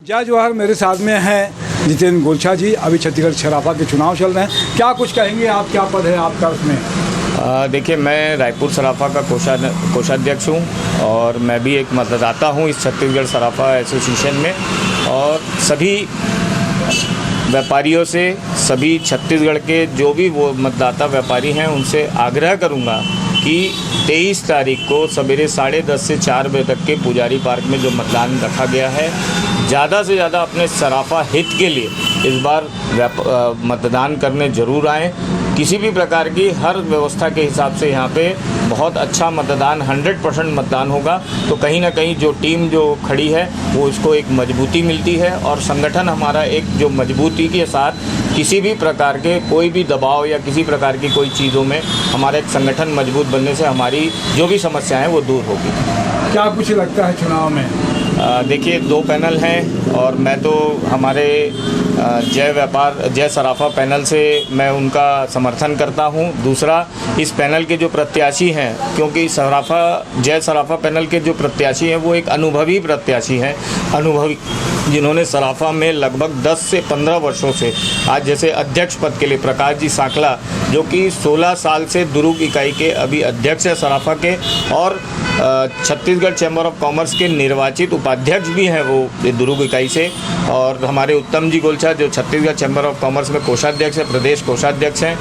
जय जवाहर। मेरे साथ में हैं जितेंद्र गोलछा जी। अभी छत्तीसगढ़ सराफा के चुनाव चल रहे हैं, क्या कुछ कहेंगे आप? क्या पद है आपका उसमें? देखिए, मैं रायपुर सराफा का कोषाध्यक्ष हूँ और मैं भी एक मतदाता हूँ इस छत्तीसगढ़ सराफा एसोसिएशन में। और सभी व्यापारियों से, सभी छत्तीसगढ़ के जो भी वो मतदाता व्यापारी हैं, उनसे आग्रह करूँगा कि 23 तारीख को सवेरे 10:30 से 4 बजे तक के पुजारी पार्क में जो मतदान रखा गया है, ज़्यादा से ज़्यादा अपने सराफा हित के लिए इस बार मतदान करने ज़रूर आएँ। किसी भी प्रकार की हर व्यवस्था के हिसाब से यहाँ पे बहुत अच्छा मतदान, 100% मतदान होगा। तो कहीं ना कहीं जो टीम जो खड़ी है वो इसको एक मजबूती मिलती है और संगठन हमारा एक जो मजबूती के साथ किसी भी प्रकार के कोई भी दबाव या किसी प्रकार की कोई चीज़ों में हमारा एक संगठन मजबूत बनने से हमारी जो भी समस्याएं वो दूर होगी। क्या कुछ लगता है चुनाव में? देखिए, 2 पैनल हैं और मैं तो हमारे जय सराफा पैनल से मैं उनका समर्थन करता हूं। दूसरा, इस पैनल के जो प्रत्याशी हैं, क्योंकि जय सराफा पैनल के जो प्रत्याशी हैं वो एक अनुभवी प्रत्याशी हैं, अनुभवी जिन्होंने सराफा में लगभग 10 से 15 वर्षों से, आज जैसे अध्यक्ष पद के लिए प्रकाश जी सांकला जो कि 16 साल से दुर्ग इकाई के अभी अध्यक्ष है सराफा के, और छत्तीसगढ़ चैम्बर ऑफ कॉमर्स के निर्वाचित उपाध्यक्ष भी हैं वो दुर्ग इकाई से। और हमारे उत्तम जी गोलछा जो छत्तीसगढ़ चैम्बर ऑफ कॉमर्स में कोषाध्यक्ष है, प्रदेश कोषाध्यक्ष हैं।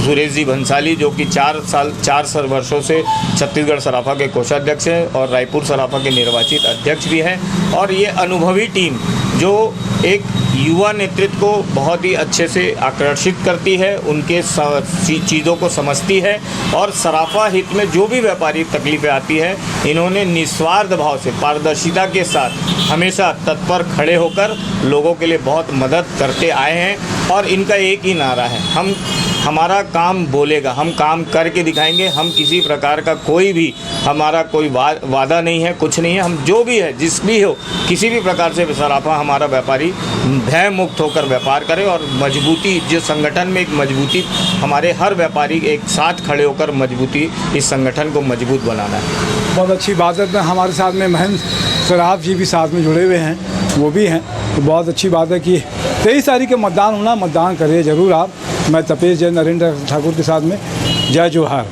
सुरेश जी भंसाली जो कि 4 वर्षों से छत्तीसगढ़ सराफा के कोषाध्यक्ष हैं और रायपुर सराफा के निर्वाचित अध्यक्ष भी हैं। और ये अनुभवी टीम जो एक युवा नेतृत्व को बहुत ही अच्छे से आकर्षित करती है, उनके चीज़ों को समझती है और सराफा हित में जो भी व्यापारी तकलीफ़ें आती है, इन्होंने निस्वार्थ भाव से, पारदर्शिता के साथ हमेशा तत्पर खड़े होकर लोगों के लिए बहुत मदद करते आए हैं। और इनका एक ही नारा है, हमारा काम बोलेगा, हम काम करके दिखाएंगे। हम किसी प्रकार का हमारा कोई वादा नहीं है, कुछ नहीं है। हम जो भी है, जिस भी हो, किसी भी प्रकार से सराफा हमारा व्यापारी भय मुक्त होकर व्यापार करे और मजबूती, जो संगठन में एक मजबूती, हमारे हर व्यापारी एक साथ खड़े होकर मजबूती इस संगठन को मजबूत बनाना है। बहुत अच्छी बात है। हमारे साथ में महेंद्र सराफ जी भी साथ में जुड़े हुए हैं, वो भी हैं। तो बहुत अच्छी बात है कि 23 तारीख के मतदान होना, मतदान करिए ज़रूर आप। मैं तपेश जय नरेंद्र ठाकुर के साथ में। जय जवाहर।